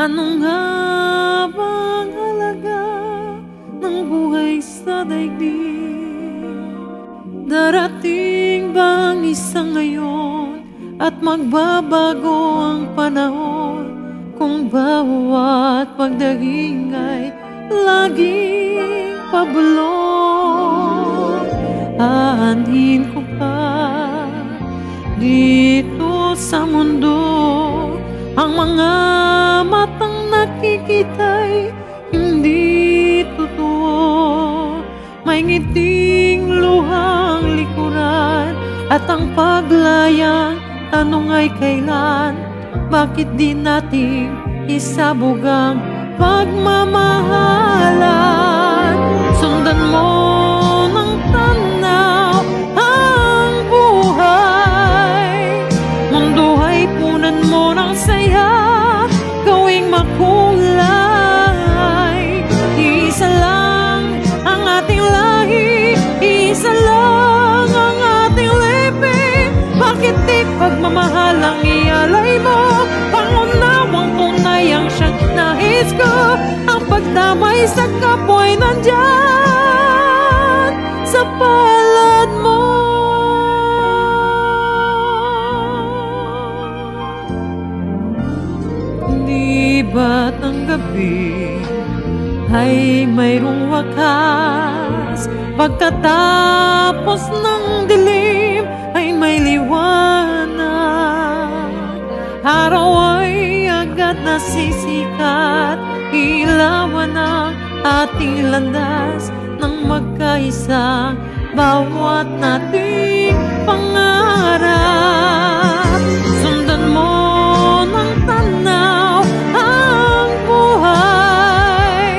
Ano nga bang halaga ng buhay sa daigdig? Darating bang isang ngayon at magbabago ang panahon, kung bawat pagdating ay laging pabulong? Aanhin ko pa dito sa mundo ang mga matang nakikita'y hindi totoo. May ngiting luhang likuran at ang paglayang tanong ay kailan? Bakit di natin isabog ang pagmamahalan? Sundan mo ng tanaw ang buhay, mundo ay punan mo ng saya, gawing makulay. Isa lang ang ating lahi, isa lang ang ating lipi. Bakit di pagmamahalang ialay mo? Pangunawang tunay ang siyang nais ko. Ang pagdamay sa kapwa'y nandyan sa palad mo. Di ba't ang gabi ay mayroong wakas? Pagkatapos ng dilim ay may liwanag. Araw ay agad nasisikat, ilawan ang ating landas ng magkaisa, bawat nating pangarap. Sundan mo ng tanaw ang buhay,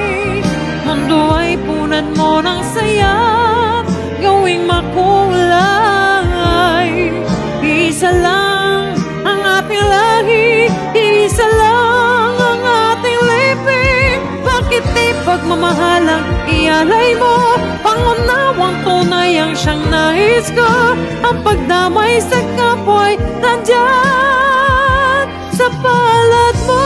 mundo ay punan mo ng saya, gawing makulay. Isa lang ang ating lahi, isa lang ang ating lipi. Bakit di pagmamahalang ialay mo? Pangunawang tunay ang siyang nais ko. Ang pagdamay sa kapwa'y nandyan sa palad mo.